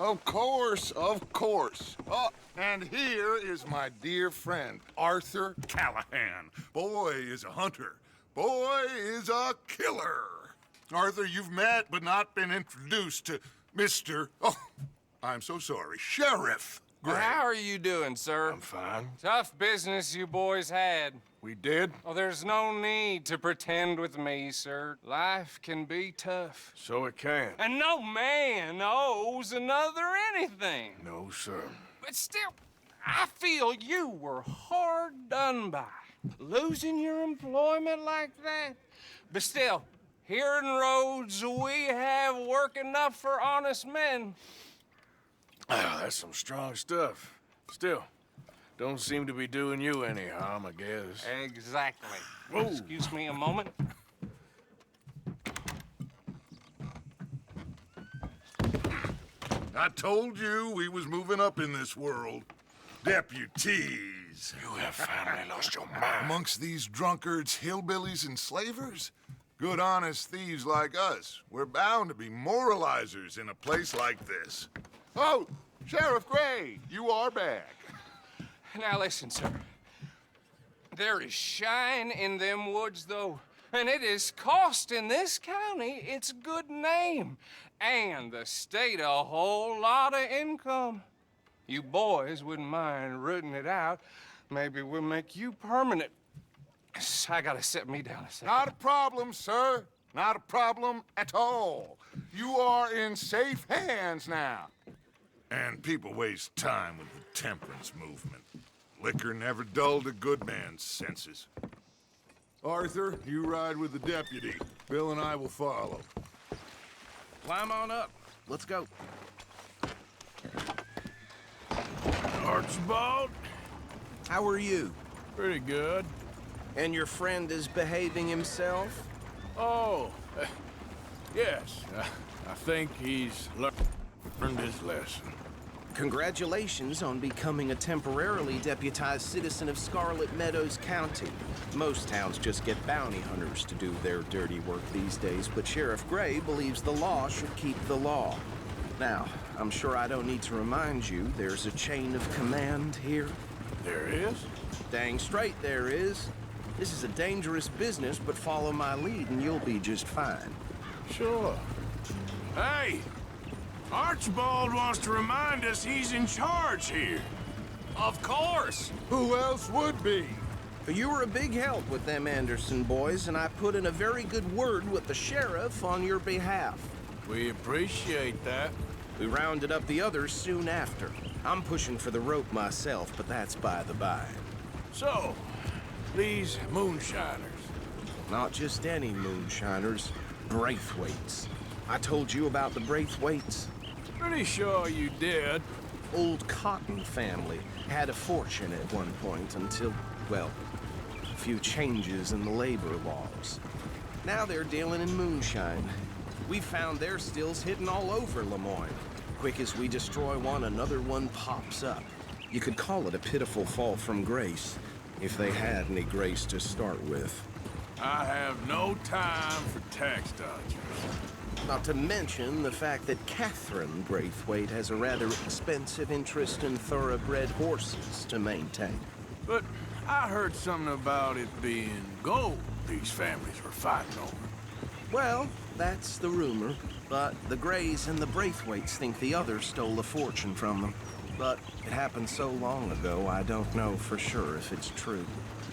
Of course, of course. Oh, and here is my dear friend, Arthur Callahan. Boy is a hunter. Boy is a killer. Arthur, you've met but not been introduced to Mr. Oh, I'm so sorry, Sheriff Gray. How are you doing, sir? I'm fine. Tough business you boys had. We did? Oh, there's no need to pretend with me, sir. Life can be tough. So it can. And no man owes another anything. No, sir. But still, I feel you were hard done by. Losing your employment like that. But still, here in Rhodes, we have work enough for honest men. Ah, that's some strong stuff. Still, don't seem to be doing you any harm, I guess. Exactly. Whoa. Excuse me a moment. I told you we was moving up in this world. Deputies. You have finally lost your mind. Amongst these drunkards, hillbillies, and slavers? Good honest thieves like us. We're bound to be moralizers in a place like this. Oh, Sheriff Gray, you are back. Now listen, sir. There is shine in them woods, though. And it is costing this county its good name. And the state a whole lot of income. You boys wouldn't mind rooting it out. Maybe we'll make you permanent. I gotta set me down a second. Not a problem, sir. Not a problem at all. You are in safe hands now. And people waste time with the temperance movement. Liquor never dulled a good man's senses. Arthur, you ride with the deputy. Bill and I will follow. Climb on up. Let's go. Archibald? How are you? Pretty good. And your friend is behaving himself? Oh, yes. I think he's learned his lesson. Congratulations on becoming a temporarily deputized citizen of Scarlet Meadows County. Most towns just get bounty hunters to do their dirty work these days, but Sheriff Gray believes the law should keep the law. Now, I'm sure I don't need to remind you there's a chain of command here. There is? Dang straight there is. This is a dangerous business, but follow my lead and you'll be just fine. Sure. Hey! Archibald wants to remind us he's in charge here. Of course! Who else would be? You were a big help with them Anderson boys, and I put in a very good word with the sheriff on your behalf. We appreciate that. We rounded up the others soon after. I'm pushing for the rope myself, but that's by the by. So, these moonshiners. Not just any moonshiners, Braithwaites. I told you about the Braithwaites. Pretty sure you did. Old Cotton family had a fortune at one point until, well, a few changes in the labor laws. Now they're dealing in moonshine. We found their stills hidden all over Lemoyne. Quick as we destroy one, another one pops up. You could call it a pitiful fall from grace, if they had any grace to start with. I have no time for tax dodgers. Not to mention the fact that Catherine Braithwaite has a rather expensive interest in thoroughbred horses to maintain. But I heard something about it being gold these families were fighting over. Well, that's the rumor. But the Grays and the Braithwaites think the others stole a fortune from them. But it happened so long ago, I don't know for sure if it's true.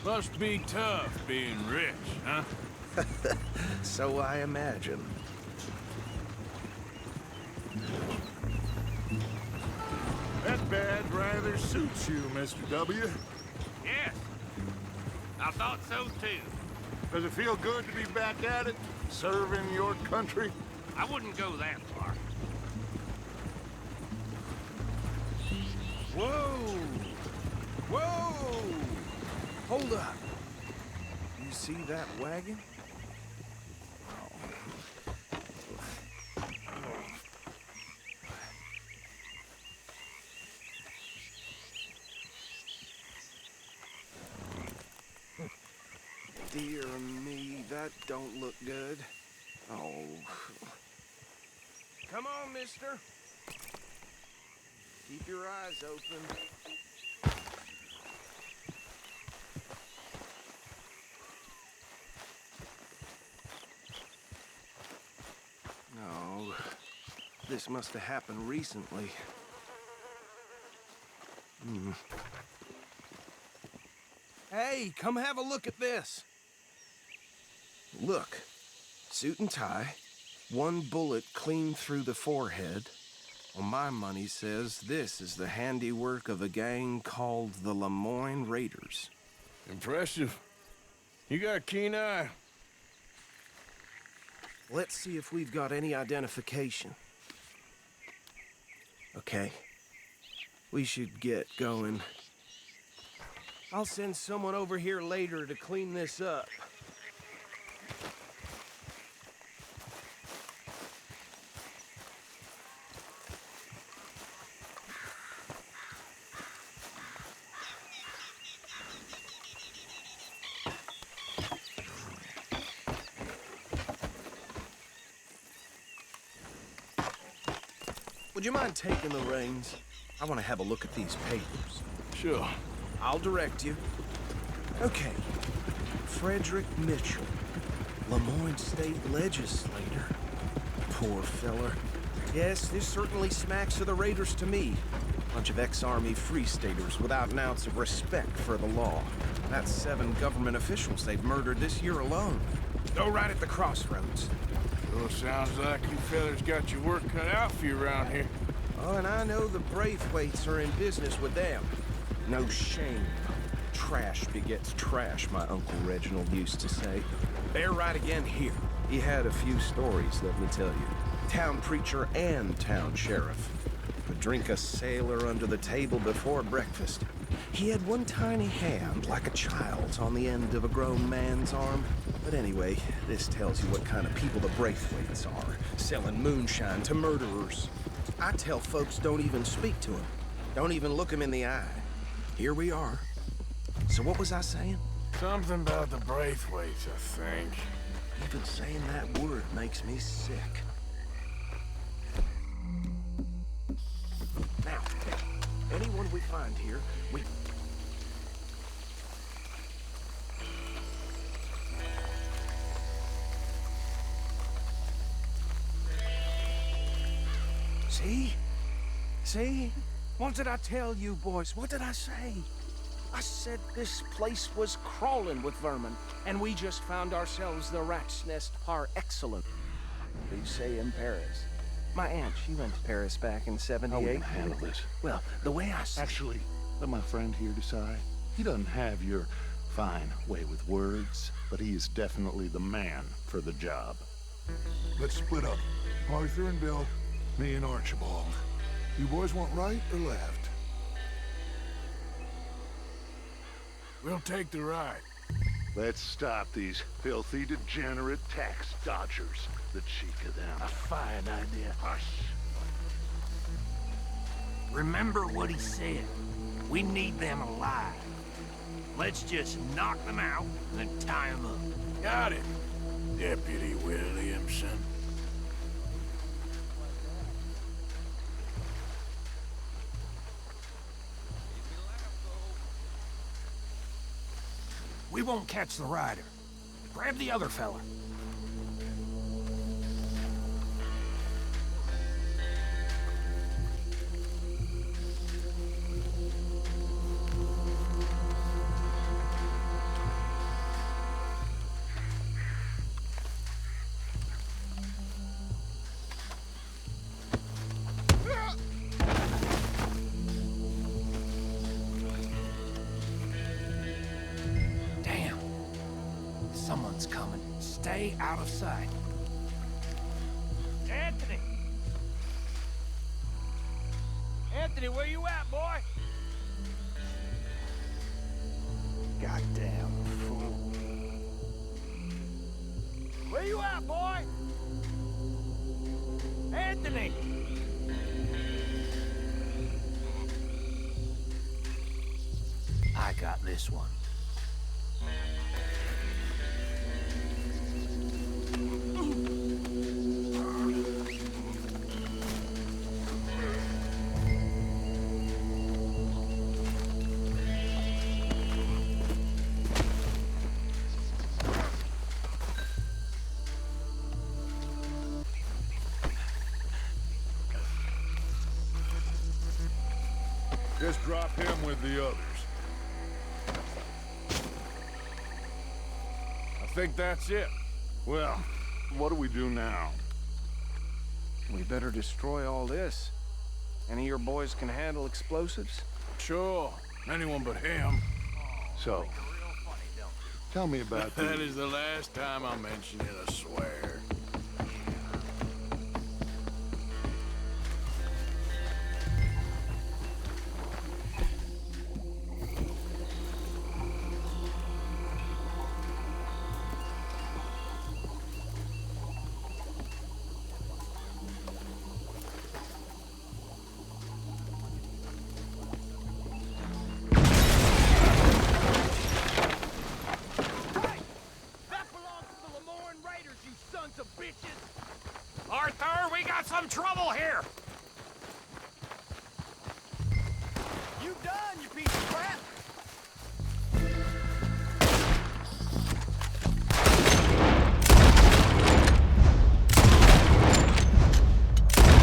Must be tough being rich, huh? So I imagine. That badge rather suits you, Mr. W. Yes, I thought so too. Does it feel good to be back at it, serving your country? I wouldn't go that far. Whoa! Whoa! Hold up. You see that wagon? Dear me, that don't look good. Oh. Come on, mister. Keep your eyes open. No, this must have happened recently. Hey, come have a look at this. Look, suit and tie, one bullet clean through the forehead. Well, my money says this is the handiwork of a gang called the Lemoyne Raiders. Impressive. You got a keen eye. Let's see if we've got any identification. Okay. We should get going. I'll send someone over here later to clean this up. Would you mind taking the reins? I want to have a look at these papers. Sure. I'll direct you. Okay. Frederick Mitchell, Lemoyne State Legislator. Poor feller. Yes, this certainly smacks of the Raiders to me. Bunch of ex-Army Free Staters without an ounce of respect for the law. That's 7 government officials they've murdered this year alone. Go right at the crossroads. Sure sounds like you fellas got your work cut out for you around here. Oh, and I know the Braithwaites are in business with them. No shame. Trash begets trash, my Uncle Reginald used to say. Bear right again here. He had a few stories, let me tell you. Town preacher and town sheriff. Would drink a sailor under the table before breakfast. He had one tiny hand, like a child's, on the end of a grown man's arm. But anyway, this tells you what kind of people the Braithwaites are, selling moonshine to murderers. I tell folks don't even speak to him. Don't even look him in the eye. Here we are. So what was I saying? Something about the Braithwaites, I think. Even saying that word makes me sick. Now, anyone we find here, we... See? See? What did I tell you, boys? What did I say? I said this place was crawling with vermin, and we just found ourselves the rat's nest par excellence. They say in Paris. My aunt, she went to Paris back in '78. How we gonna handle this? Well, the way I see Actually, let my friend here decide. He doesn't have your fine way with words, but he is definitely the man for the job. Let's split up. Arthur and Bill, me and Archibald. You boys want right or left? We'll take the right. Let's stop these filthy, degenerate tax dodgers. The cheek of them. A fine idea. Hush. Remember what he said. We need them alive. Let's just knock them out and then tie them up. Got it, Deputy Williamson. We won't catch the rider. Grab the other fella. Someone's coming. Stay out of sight. Anthony! Anthony, where you at, boy? Goddamn fool. Where you at, boy? Anthony! I got this one. Just drop him with the others. I think that's it. Well, what do we do now? We better destroy all this. Any of your boys can handle explosives? Sure. Anyone but him. So, tell me about That the... is the last time I mention it, I swear. Arthur, we got some trouble here! You done, you piece of crap!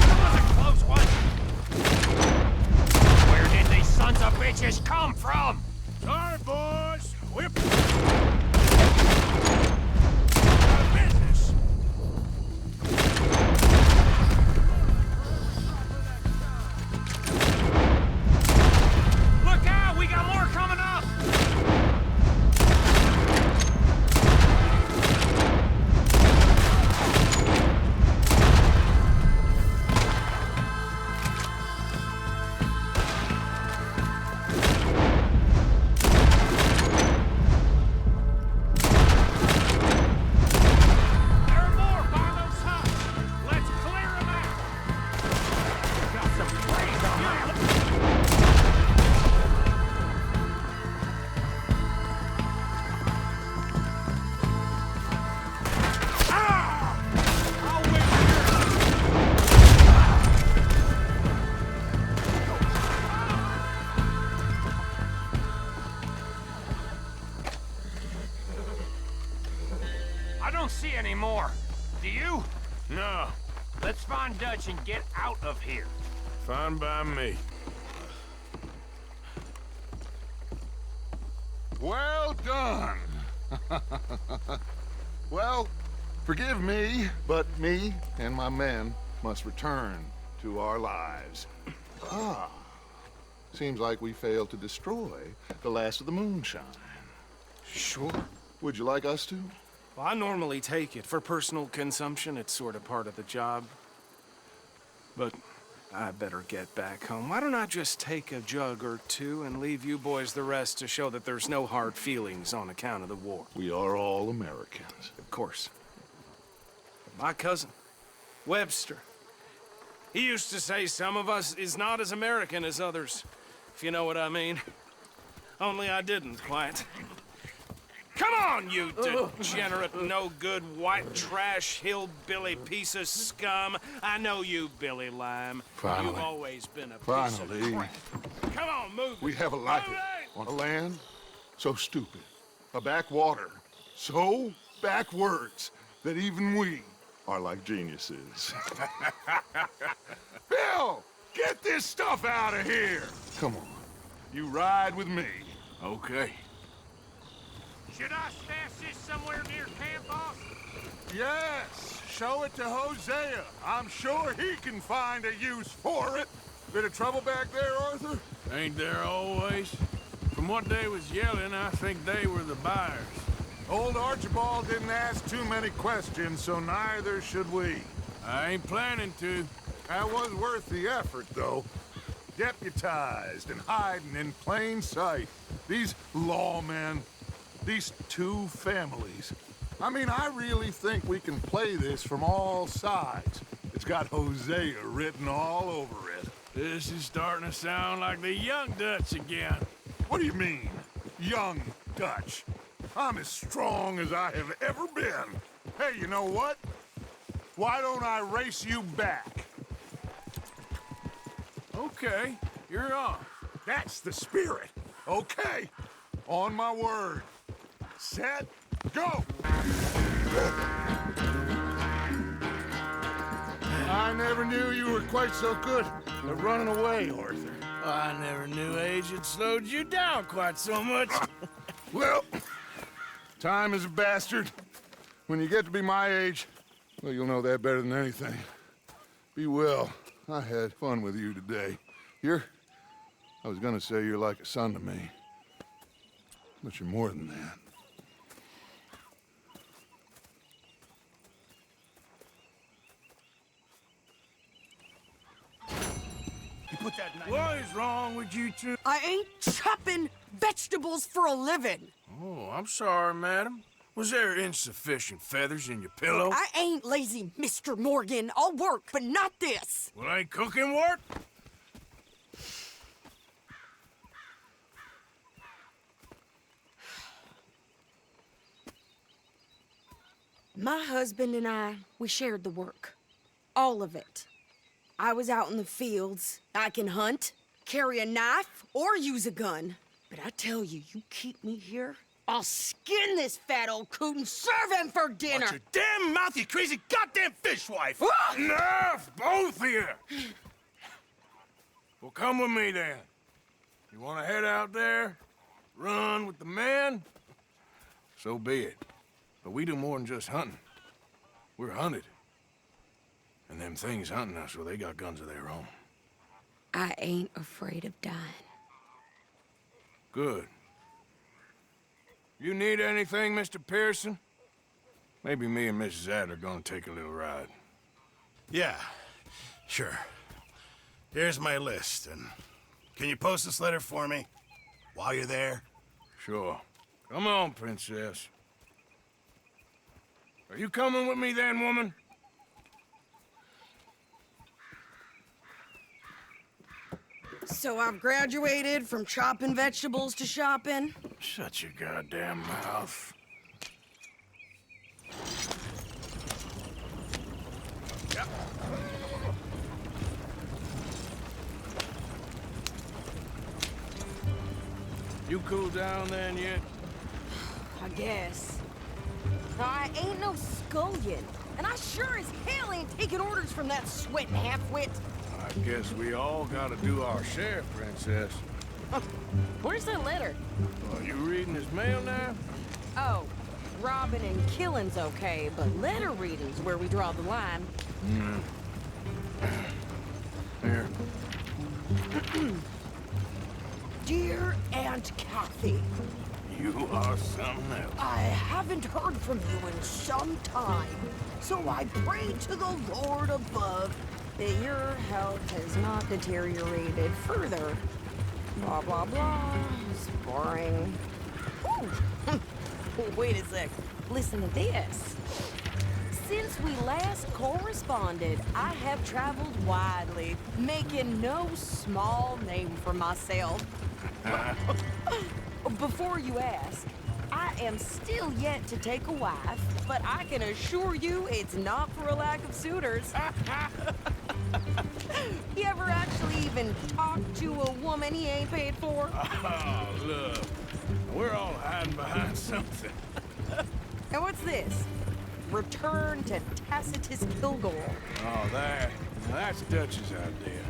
That was a close one! Where did these sons of bitches come from? Sorry, boys. Whip. Business. Look out! We got more coming up! There are more by those huts! Let's clear them out! Got some praise on that! I'll wait here! I don't see any more. Do you? No. Let's find Dutch and get out of here. Fine by me. Well done. Well, forgive me, but me and my men must return to our lives. Ah, seems like we failed to destroy the last of the moonshine. Sure. Would you like us to? Well, I normally take it. For personal consumption, it's sort of part of the job. But I better get back home. Why don't I just take a jug or two and leave you boys the rest to show that there's no hard feelings on account of the war? We are all Americans. Of course. My cousin, Webster, he used to say some of us is not as American as others, if you know what I mean. Only I didn't quite. Come on, you degenerate, no-good, white trash, hillbilly piece of scum. I know you, Billy Lime. Finally. You've always been a piece Finally. of crap. Come on, move We it. have a life Move it! on a land so stupid, a backwater so backwards that even we are like geniuses. Bill, get this stuff out of here! Come on, you ride with me. Okay. Should I stash this somewhere near camp, boss? Yes, show it to Hosea. I'm sure he can find a use for it. Bit of trouble back there, Arthur? Ain't there always? From what they was yelling, I think they were the buyers. Old Archibald didn't ask too many questions, so neither should we. I ain't planning to. That was worth the effort, though. Deputized and hiding in plain sight. These lawmen, these two families. I mean, I really think we can play this from all sides. It's got Hosea written all over it. This is starting to sound like the young Dutch again. What do you mean, young Dutch? I'm as strong as I have ever been. Hey, you know what? Why don't I race you back? Okay, you're off. That's the spirit. Okay, on my word. Set, go! I never knew you were quite so good at running away, Arthur. I never knew age had slowed you down quite so much. Well, time is a bastard. When you get to be my age, well, you'll know that better than anything. Be well. I had fun with you today. I was gonna say you're like a son to me. But you're more than that. You put that knife. What is wrong with you two? I ain't chopping vegetables for a living. Oh, I'm sorry, madam. Was there insufficient feathers in your pillow? I ain't lazy, Mr. Morgan. I'll work, but not this. Well, ain't cooking work? My husband and I, we shared the work. All of it. I was out in the fields. I can hunt, carry a knife, or use a gun. But I tell you, you keep me here, I'll skin this fat old coot and serve him for dinner. Watch your damn mouth, you crazy goddamn fishwife! Enough, both of you! Well, come with me then. You want to head out there, run with the men? So be it. But we do more than just hunting. We're hunted. And them things hunting us, well, they got guns of their own. I ain't afraid of dying. Good. You need anything, Mr. Pearson? Maybe me and Mrs. Adler are gonna take a little ride. Yeah, sure. Here's my list, and can you post this letter for me while you're there? Sure. Come on, Princess. Are you coming with me then, woman? So I've graduated from chopping vegetables to shopping. Shut your goddamn mouth. You cool down then yet? I guess. I ain't no scullion, and I sure as hell ain't taking orders from that sweating half-wit. I guess we all gotta do our share, Princess. Where's that letter? Are you reading his mail now? Oh, robbing and killing's okay, but letter reading's where we draw the line. Here. Dear Aunt Kathy, You are something else. I haven't heard from you in some time, so I pray to the Lord above that your health has not deteriorated further. Blah, blah, blah. It's boring. Ooh. Wait a sec. Listen to this. Since we last corresponded, I have traveled widely, making no small name for myself. Before you ask, I am still yet to take a wife, but I can assure you it's not for a lack of suitors. You ever actually even talked to a woman he ain't paid for? Oh, look. We're all hiding behind something. And what's this? Return to Tacitus Kilgore. Oh, that's Dutch's idea.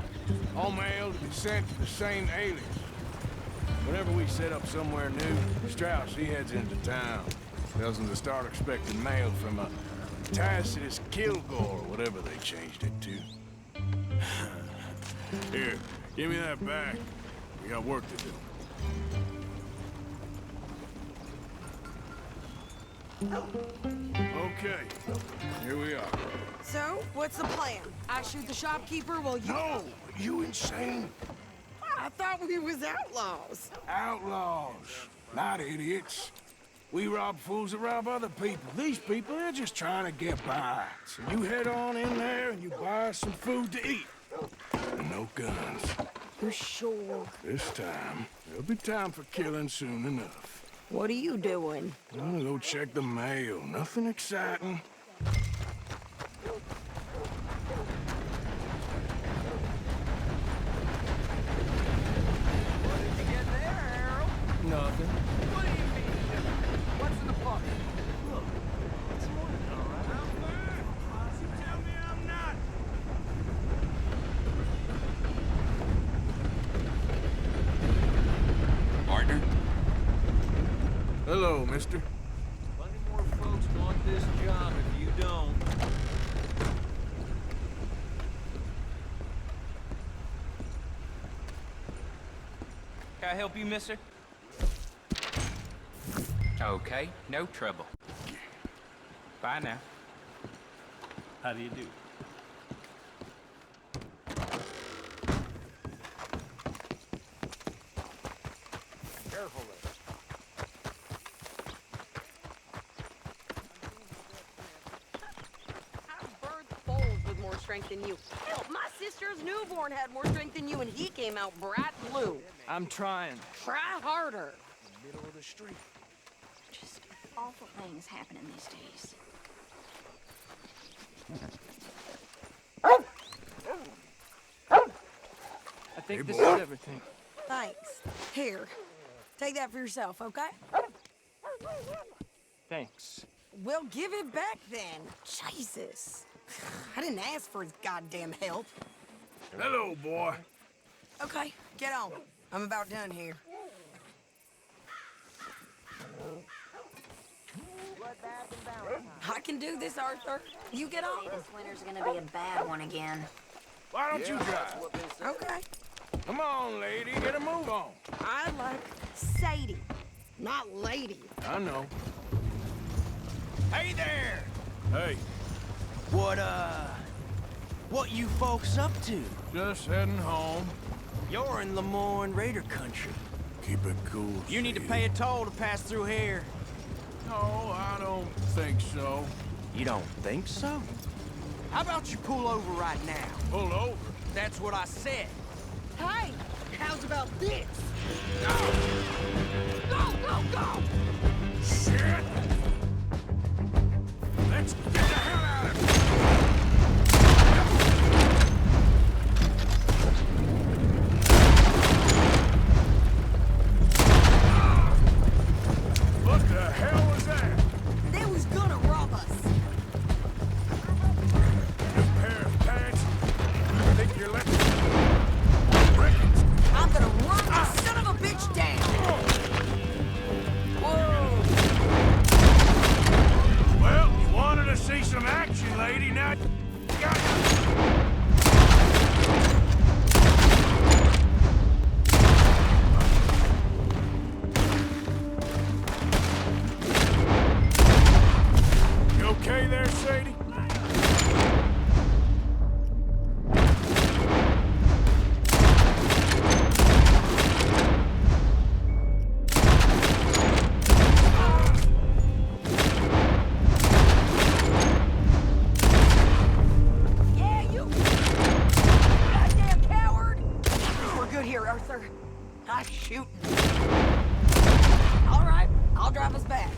All mail to be sent to the same alias. Whenever we set up somewhere new, Strauss, he heads into town. Tells them to start expecting mail from a Tacitus Kilgore, or whatever they changed it to. Here, give me that back. We got work to do. Okay, here we are. So, what's the plan? I shoot the shopkeeper while you... No, you insane? I thought we was outlaws. Outlaws, not idiots. We rob fools that rob other people. These people, they're just trying to get by. So you head on in there and you buy us some food to eat. And no guns. You're sure? This time, there'll be time for killing soon enough. What are you doing? I'm gonna go check the mail. Nothing exciting. What did you get there, Harold? Nothing. What do you mean? What's in the bucket? Tell me I'm not. hello, mister. Plenty more folks want this job if you don't. Can I help you, mister? Okay, no trouble. Bye now. How do you do? Careful there. I've birthed foals with more strength than you. Hell, my sister's newborn had more strength than you, and he came out bright blue. I'm trying. Try harder. Middle of the street. Just awful things happening these days. I think this is everything. Thanks. Here, take that for yourself, okay? Thanks. Well, give it back then. Jesus. I didn't ask for his goddamn help. Hello, boy. Okay, get on. I'm about done here. I can do this, Arthur. You get on. This winter's gonna be a bad one again. Why don't you drive? Okay. Come on, lady, get a move on. I like Sadie, not lady. I know. Hey there! Hey, What you folks up to? just heading home. You're in Lemoyne Raider country. Keep it cool. You need to pay a toll to pass through here. No, I don't think so. You don't think so? How about you pull over right now? Pull over. That's what I said. Hey, how's about this? Go, go, go! Shit! Let's get the hell out of here! What the hell was that? They was gonna rob us. New pair of pants? Think you're letting... I'm gonna run this son of a bitch down. Whoa! Well, you wanted to see some action, lady. Now you got it. You okay there, Sadie? Yeah, you goddamn coward! We're good here, Arthur. I'm shooting. All right, I'll drive us back.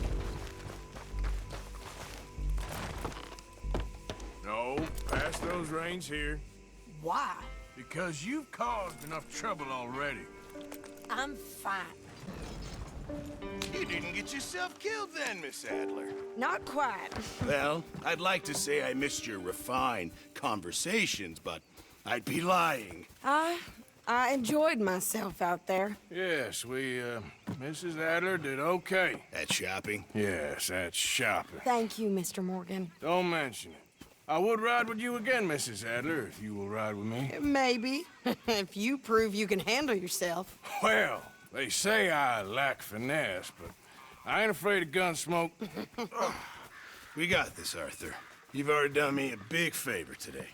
No, pass those reins here. Why? Because you've caused enough trouble already. I'm fine. You didn't get yourself killed then, Miss Adler. Not quite. Well, I'd like to say I missed your refined conversations, but I'd be lying. I enjoyed myself out there. Yes, Mrs. Adler did okay. At shopping? Yes, that's shopping. Thank you, Mr. Morgan. Don't mention it. I would ride with you again, Mrs. Adler, if you will ride with me. Maybe. If you prove you can handle yourself. Well, they say I lack finesse, but I ain't afraid of gun smoke. We got this, Arthur. You've already done me a big favor today.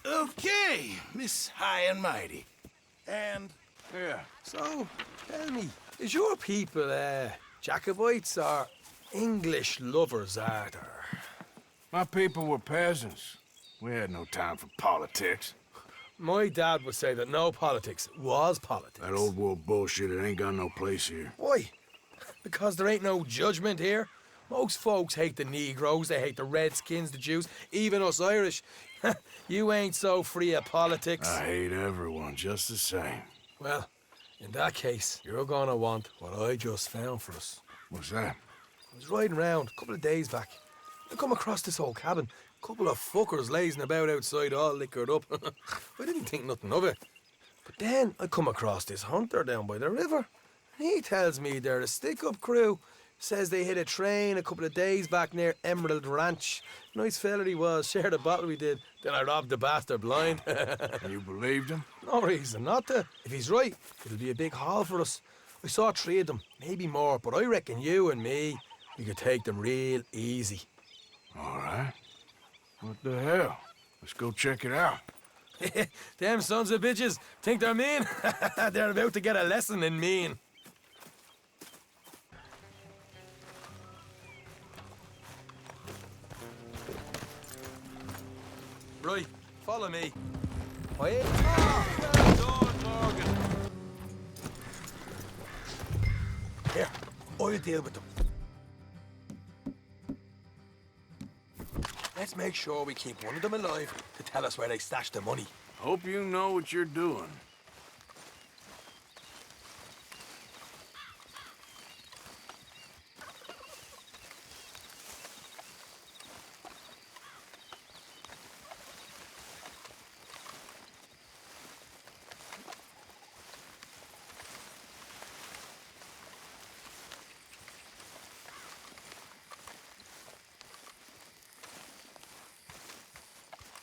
Okay, Miss High and Mighty. And Yeah. So, tell me, is your people, Jacobites or English lovers, Arthur? My people were peasants. We had no time for politics. My dad would say that no politics was politics. That old world bullshit, it ain't got no place here. Why? Because there ain't no judgment here. Most folks hate the Negroes, they hate the Redskins, the Jews, even us Irish. You ain't so free of politics. I hate everyone just the same. Well, in that case, you're gonna want what I just found for us. What's that? I was riding around a couple of days back. I come across this old cabin. Couple of fuckers lazing about outside all liquored up. I didn't think nothing of it. But then I come across this hunter down by the river. He tells me they're a stick-up crew. Says they hit a train a couple of days back near Emerald Ranch. Nice fella he was, shared a bottle we did. Then I robbed the bastard blind. You believed him? No reason not to. If he's right, it'll be a big haul for us. I saw 3 of them, maybe more, but I reckon you and me, we could take them real easy. All right. What the hell? Let's go check it out. Them sons of bitches think they're mean. They're about to get a lesson in mean. Right, follow me. Wait. Here, I'll deal with them. Let's make sure we keep one of them alive to tell us where they stashed the money. Hope you know what you're doing.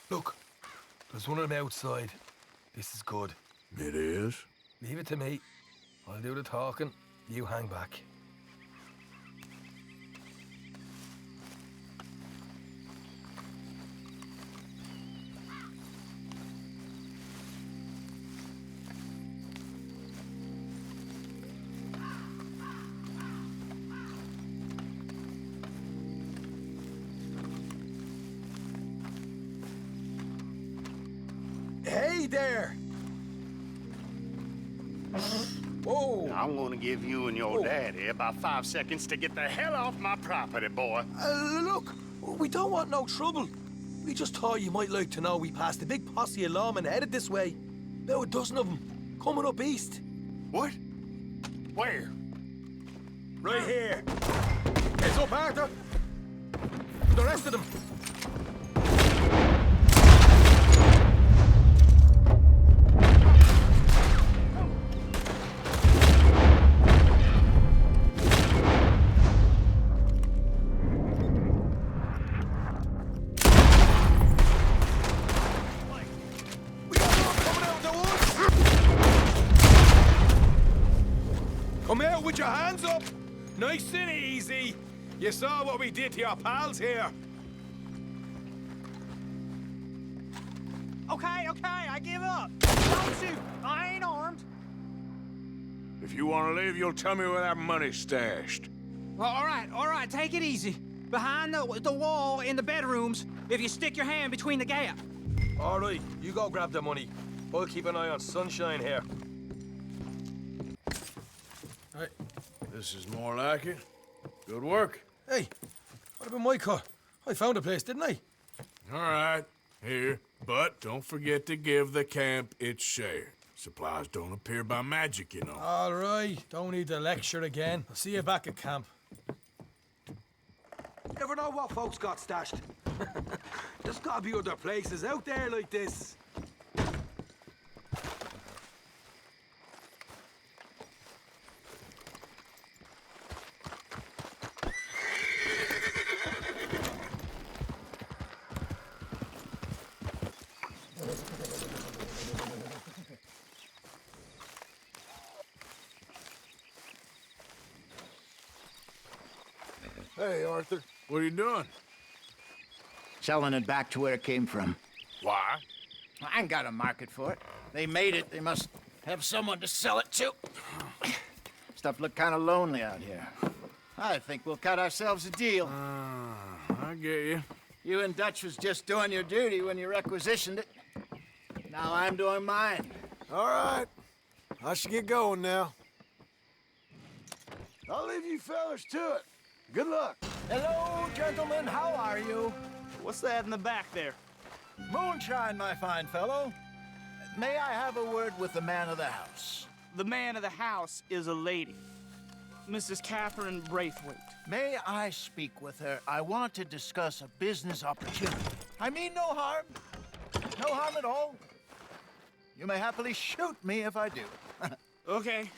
Look, there's one of them outside. This is good. It is? Leave it to me. I'll do the talking. You hang back. Hey there! Whoa! I'm gonna give you and your daddy about 5 seconds to get the hell off my property, boy. Look, we don't want no trouble. We just thought you might like to know we passed a big posse of lawmen headed this way. About a dozen of them, coming up east. What? Where? Right here. Heads up, Arthur. The rest of them. Come out with your hands up! Nice and easy. You saw what we did to your pals here. Okay, I give up. Don't shoot. I ain't armed. If you want to leave, you'll tell me where that money's stashed. Well, all right, take it easy. Behind the wall in the bedrooms, if you stick your hand between the gap. All right, you go grab the money. I'll keep an eye on Sunshine here. Hey, this is more like it. Good work. Hey, what about my cut? I found a place, didn't I? All right, here. But don't forget to give the camp its share. Supplies don't appear by magic, you know. All right, don't need the lecture again. I'll see you back at camp. Never know what folks got stashed. There's gotta be other places out there like this. Hey, Arthur. What are you doing? Selling it back to where it came from. Why? I ain't got a market for it. They made it. They must have someone to sell it to. Stuff look kind of lonely out here. I think we'll cut ourselves a deal. I get you. You and Dutch was just doing your duty when you requisitioned it. Now I'm doing mine. All right. I should get going now. I'll leave you fellas to it. Good luck. Hello, gentlemen. How are you? What's that in the back there? Moonshine, my fine fellow. May I have a word with the man of the house? The man of the house is a lady. Mrs. Catherine Braithwaite. May I speak with her? I want to discuss a business opportunity. I mean no harm. No harm at all. You may happily shoot me if I do. Okay.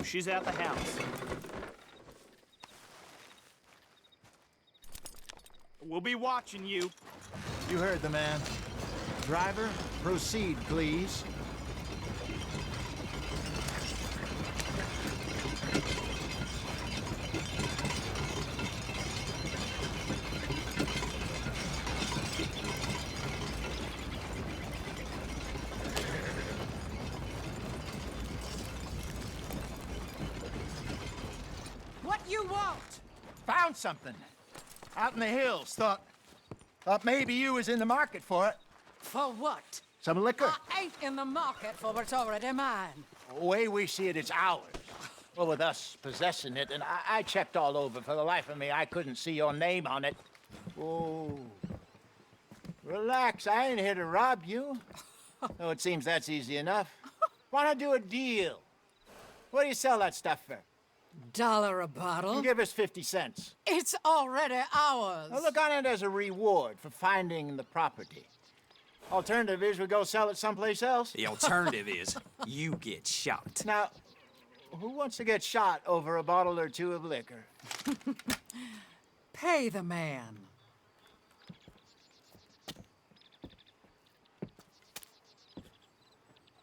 She's at the house. We'll be watching you. You heard the man. Driver, proceed, please. What you want? Found something. Out in the hills. Thought maybe you was in the market for it. For what? Some liquor. I ain't in the market for what's already mine. The way we see it, it's ours. Well, with us possessing it, and I checked all over. For the life of me, I couldn't see your name on it. Oh. Relax, I ain't here to rob you. Oh, it seems that's easy enough. Wanna do a deal? What do you sell that stuff for? $1 a bottle? You give us 50 cents. It's already ours. Now look on it as a reward for finding the property. Alternative is we go sell it someplace else. The alternative is you get shot. Now, who wants to get shot over a bottle or two of liquor? Pay the man.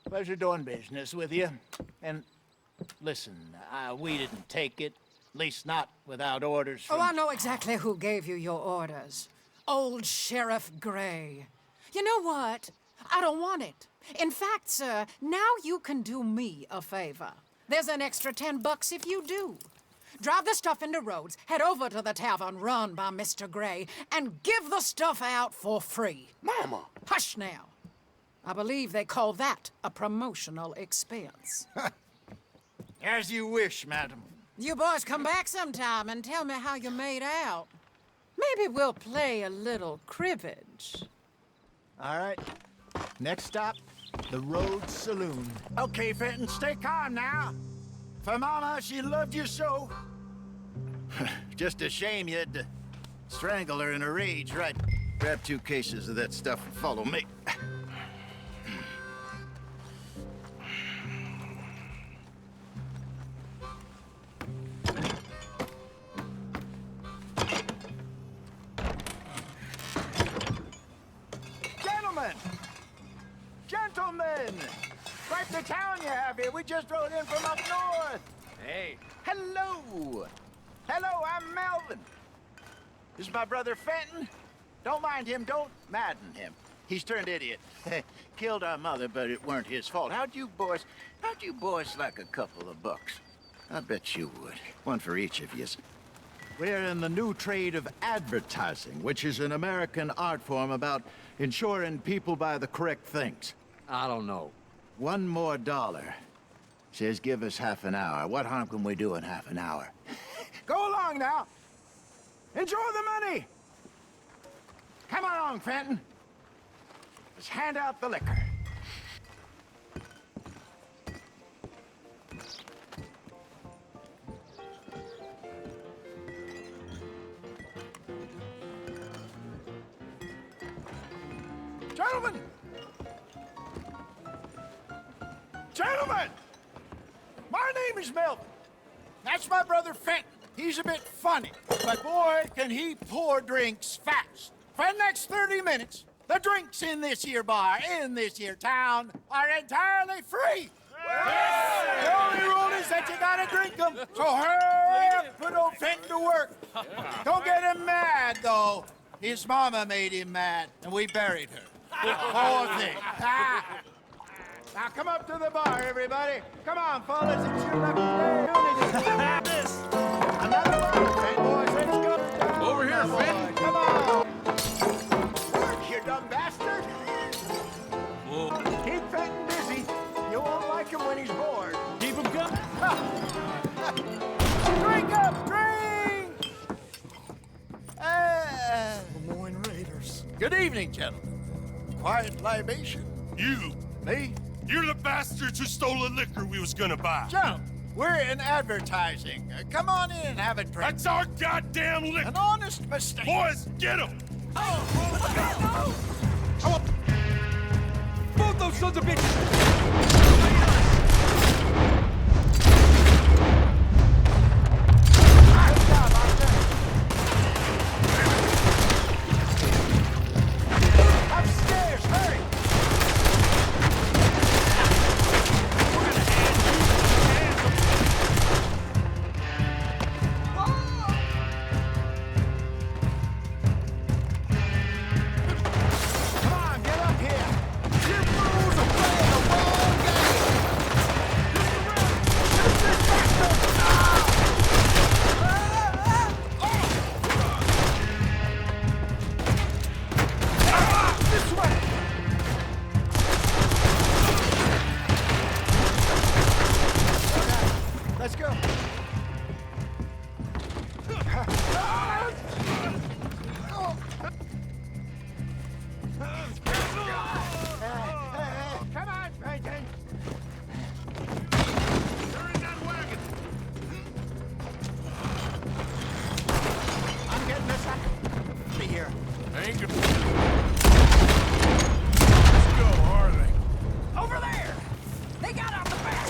Pleasure doing business with you. And listen, we didn't take it. At least not without orders from... Oh, I know exactly who gave you your orders. Old Sheriff Gray. You know what? I don't want it. In fact, sir, now you can do me a favor. There's an extra $10 if you do. Drive the stuff into Rhodes, head over to the tavern run by Mr. Gray, and give the stuff out for free. Mama! Hush now. I believe they call that a promotional expense. As you wish, madam. You boys come back sometime and tell me how you made out. Maybe we'll play a little cribbage. All right. Next stop, the Rhodes Saloon. Okay, Fenton, stay calm now. For Mama, she loved you so. Just a shame you had to strangle her in a rage, right? Grab 2 cases of that stuff and follow me. Gentlemen! Quite the town you have here. We just rode in from up north. Hey. Hello. Hello, I'm Melvin. This is my brother Fenton. Don't mind him. Don't madden him. He's turned idiot. Killed our mother, but it weren't his fault. How'd you boys like a couple of bucks? I bet you would. One for each of yous. We're in the new trade of advertising, which is an American art form about ensuring people buy the correct things. I don't know. $1 more. Says give us half an hour. What harm can we do in half an hour? Go along now. Enjoy the money. Come along, Fenton. Let's hand out the liquor. Gentlemen! Gentlemen! My name is Melvin. That's my brother Fenton. He's a bit funny, but boy, can he pour drinks fast. For the next 30 minutes, the drinks in this here bar, in this here town, are entirely free. Yes. The only rule is that you gotta drink them. So hurry up, put old Fenton to work. Don't get him mad, though. His mama made him mad, and we buried her. Poor thing. Now come up to the bar, everybody. Come on, fellas, it's your lucky day. This. Another one, Fenton, boys. Let's go. Over here, Fenton. Come on. Work, you dumb bastard. Keep Fenton busy. You won't like him when he's bored. Keep him coming. Drink up, drink! Lemoyne Raiders. Good evening, gentlemen. Quiet libation. You. Me? You're the bastards who stole the liquor we was gonna buy. Jump! We're in advertising. Come on in and have a drink. That's our goddamn liquor. An honest mistake. Boys, get him! Oh, both those sons of bitches! Ain't good. Let's go, Harley. Over there! They got out the back!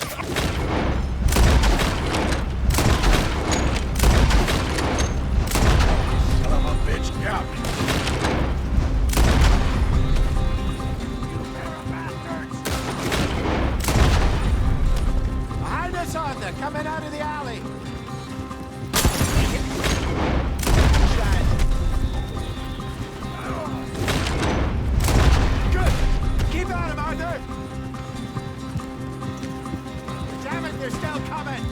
Son of a bitch, got me. Behind us, Arthur, coming out of the alley. Good. Keep at him, Arthur. Damn it, they're still coming.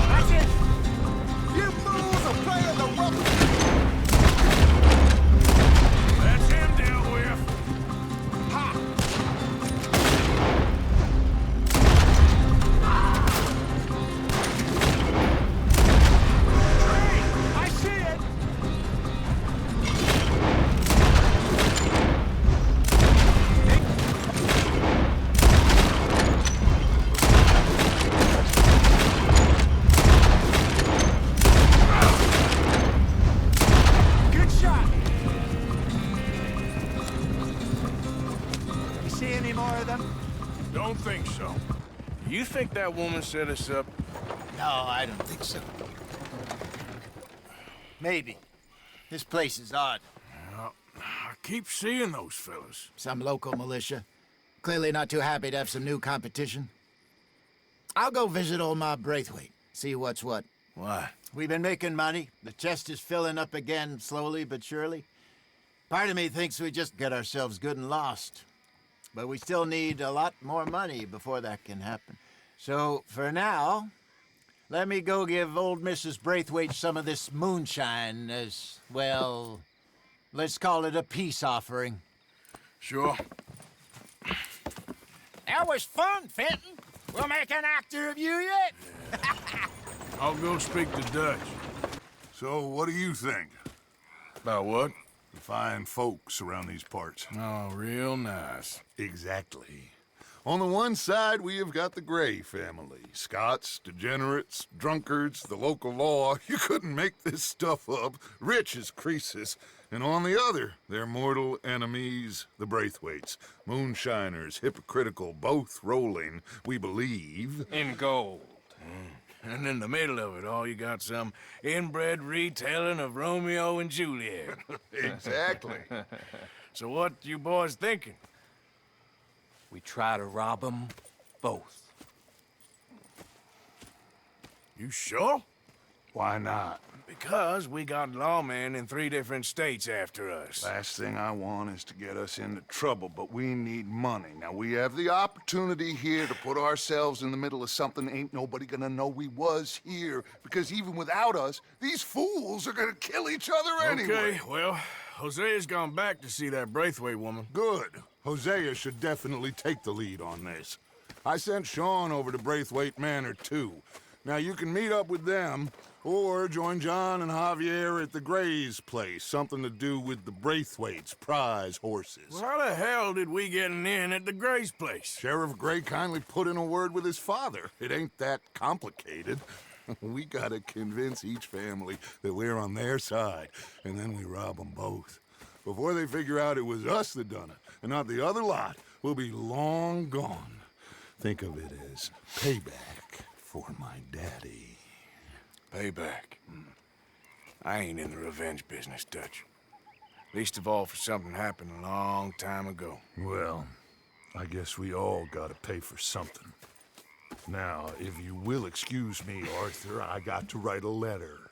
That's it. You fools are playing the rough. That's him dealt with. Ha! Tree! I see it! Good shot! You see any more of them? Don't think so. You think that woman set us up? No, I don't think so. Maybe. This place is odd. Well, I keep seeing those fellas. Some local militia. Clearly not too happy to have some new competition. I'll go visit old Mob Braithwaite, see what's what. Why? We've been making money. The chest is filling up again, slowly but surely. Part of me thinks we just get ourselves good and lost. But we still need a lot more money before that can happen. So, for now, let me go give old Mrs. Braithwaite some of this moonshine as, well, let's call it a peace offering. Sure. That was fun, Fenton. We'll make an actor of you yet. I'll go speak to Dutch. So, what do you think? About what? The fine folks around these parts. Oh, real nice. Exactly. On the one side, we have got the Gray family. Scots, degenerates, drunkards, the local law. You couldn't make this stuff up. Rich as Croesus. And on the other, their mortal enemies, the Braithwaites. Moonshiners, hypocritical, both rolling, we believe. In gold. And in the middle of it all, you got some inbred retelling of Romeo and Juliet. Exactly. So what you boys thinking? We try to rob them both. You sure? Why not? Because we got lawmen in 3 different states after us. Last thing I want is to get us into trouble, but we need money. Now, we have the opportunity here to put ourselves in the middle of something ain't nobody gonna know we was here, because even without us, these fools are gonna kill each other anyway. Okay, well, Hosea's gone back to see that Braithwaite woman. Good. Hosea should definitely take the lead on this. I sent Sean over to Braithwaite Manor, too. Now, you can meet up with them, or join John and Javier at the Gray's place. Something to do with the Braithwaite's prize horses. Well, how the hell did we get in at the Gray's place? Sheriff Gray kindly put in a word with his father. It ain't that complicated. We gotta convince each family that we're on their side, and then we rob them both. Before they figure out it was us that done it, and not the other lot, we'll be long gone. Think of it as payback for my daddy. Payback. I ain't in the revenge business, Dutch. Least of all for something happened a long time ago. Well, I guess we all gotta pay for something. Now, if you will excuse me, Arthur, I got to write a letter.